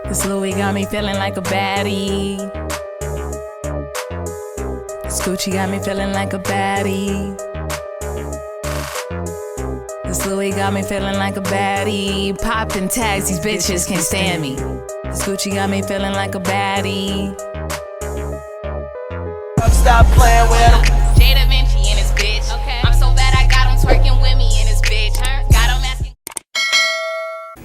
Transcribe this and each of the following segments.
This Louis got me feeling like a baddie. This Gucci got me feeling like a baddie. This Louis got me feeling like a baddie. Popping tags, these bitches can't stand me. This Gucci got me feeling like a baddie. Stop playing with him. JDaVinci in his bitch. Okay. I'm so bad I got him twerking with me in his bitch. Got him asking.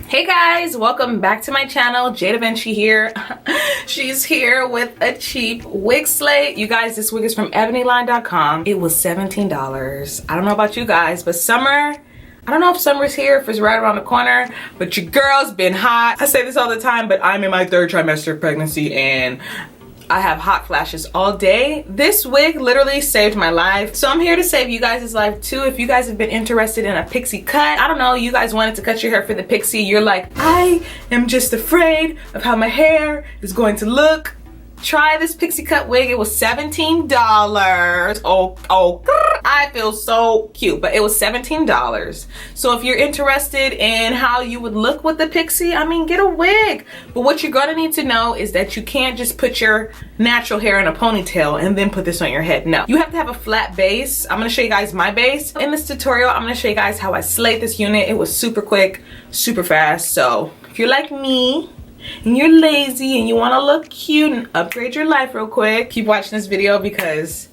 Hey guys, welcome back to my channel. JDaVinci here. She's here with a cheap wig slate. You guys, this wig is from ebonyline.com. It was $17. I don't know about you guys, but summer, I don't know if summer's here, if it's right around the corner, but your girl's been hot. I say this all the time, but I'm in my 3rd trimester of pregnancy and I have hot flashes all day. This wig literally saved my life. So I'm here to save you guys' life too. If you guys have been interested in a pixie cut, I don't know, you guys wanted to cut your hair for the pixie. You're like, I am just afraid of how my hair is going to look. Try this pixie cut wig. It was $17. I feel so cute, but it was $17. So if you're interested in how you would look with the pixie, I mean, get a wig. But what you're gonna need to know is that you can't just put your natural hair in a ponytail and then put this on your head. No, you have to have a flat base. I'm gonna show you guys my base. In this tutorial, I'm gonna show you guys how I slayed this unit. It was super quick, super fast. So if you're like me, and you're lazy and you want to look cute and upgrade your life real quick, keep watching this video because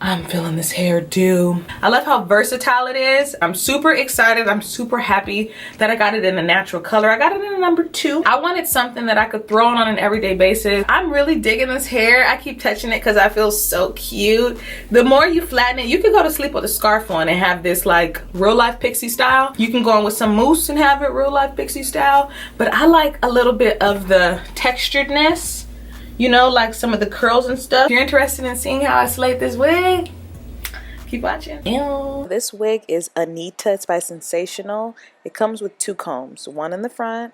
I'm feeling this hairdo. I love how versatile it is. I'm super excited. I'm super happy that I got it in a natural color. I got it in a number 2. I wanted something that I could throw on an everyday basis. I'm really digging this hair. I keep touching it because I feel so cute. The more you flatten it, you can go to sleep with a scarf on and have this like real life pixie style. You can go on with some mousse and have it real life pixie style. But I like a little bit of the texturedness. You know, like some of the curls and stuff. If you're interested in seeing how I slayed this wig, keep watching. Ew. This wig is Anita. It's by Sensational. It comes with 2 combs, one in the front,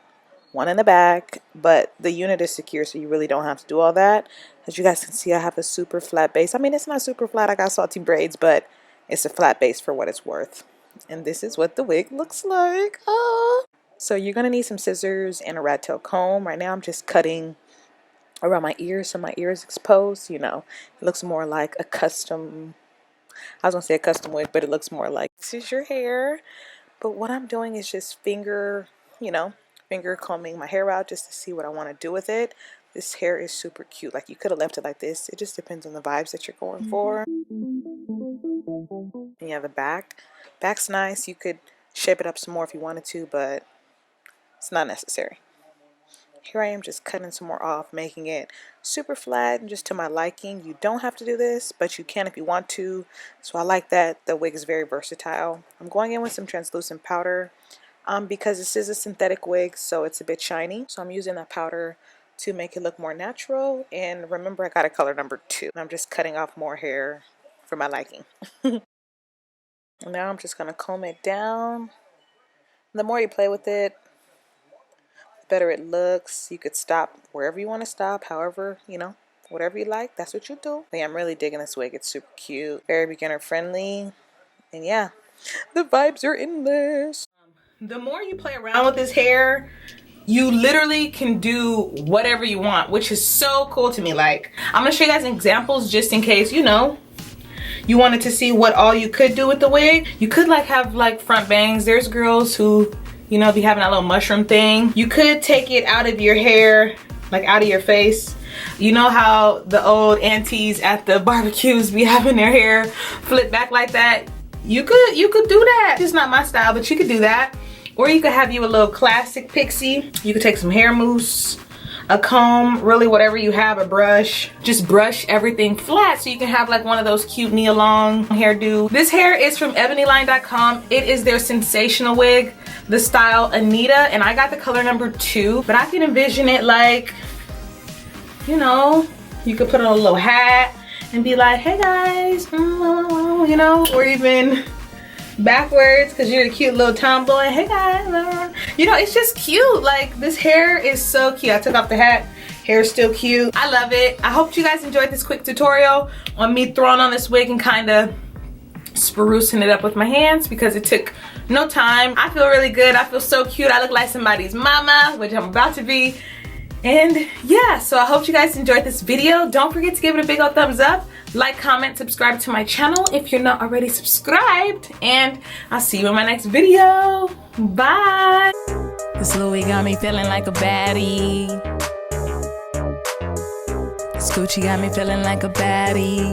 one in the back, but the unit is secure, so you really don't have to do all that. As you guys can see, I have a super flat base. I mean, it's not super flat. I got salty braids, but it's a flat base for what it's worth. And this is what the wig looks like. Oh. So you're going to need some scissors and a rat tail comb. Right now, I'm just cutting around my ears, so my ear is exposed. You know, it looks more like a custom, I was gonna say a custom wig, but it looks more like this is your hair. But what I'm doing is just finger combing my hair out just to see what I want to do with it. This hair is super cute. Like, you could have left it like this. It just depends on the vibes that you're going for. And you have the back. Back's nice. You could shape it up some more if you wanted to, but it's not necessary. Here I am just cutting some more off, making it super flat and just to my liking. You don't have to do this, but you can if you want to. So I like that. The wig is very versatile. I'm going in with some translucent powder because this is a synthetic wig, so it's a bit shiny. So I'm using that powder to make it look more natural. And remember, I got a color number 2. I'm just cutting off more hair for my liking. And now I'm just going to comb it down. The more you play with it, better it looks. You could stop wherever you want to stop, however, you know, whatever you like, that's what you do. But yeah, I'm really digging this wig. It's super cute, very beginner friendly, and yeah, the vibes are in this. The more you play around with this hair, you literally can do whatever you want, which is so cool to me. Like, I'm gonna show you guys examples just in case, you know, you wanted to see what all you could do with the wig. You could like have like front bangs. There's girls who, you know, be having that little mushroom thing. You could take it out of your hair, like out of your face. You know how the old aunties at the barbecues be having their hair flip back like that? You could do that. It's not my style, but you could do that. Or you could have you a little classic pixie. You could take some hair mousse, a comb, really whatever you have, a brush. Just brush everything flat so you can have like one of those cute knee-along hairdo. This hair is from ebonyline.com. It is their sensational wig, the style Anita, and I got the color number 2. But I can envision it like, you know, you could put on a little hat and be like, hey guys, you know, or even backwards because you're a cute little tomboy. Hey guys, you know, it's just cute. Like, this hair is so cute. I took off the hat. Hair's still cute. I love it. I hope you guys enjoyed this quick tutorial on me throwing on this wig and kind of sprucing it up with my hands because it took no time. I feel really good. I feel so cute. I look like somebody's mama, which I'm about to be. And yeah, so I hope you guys enjoyed this video. Don't forget to give it a big old thumbs up. Like, comment, subscribe to my channel if you're not already subscribed. And I'll see you in my next video. Bye. This Louis got me feeling like a baddie. This Gucci got me feeling like a baddie.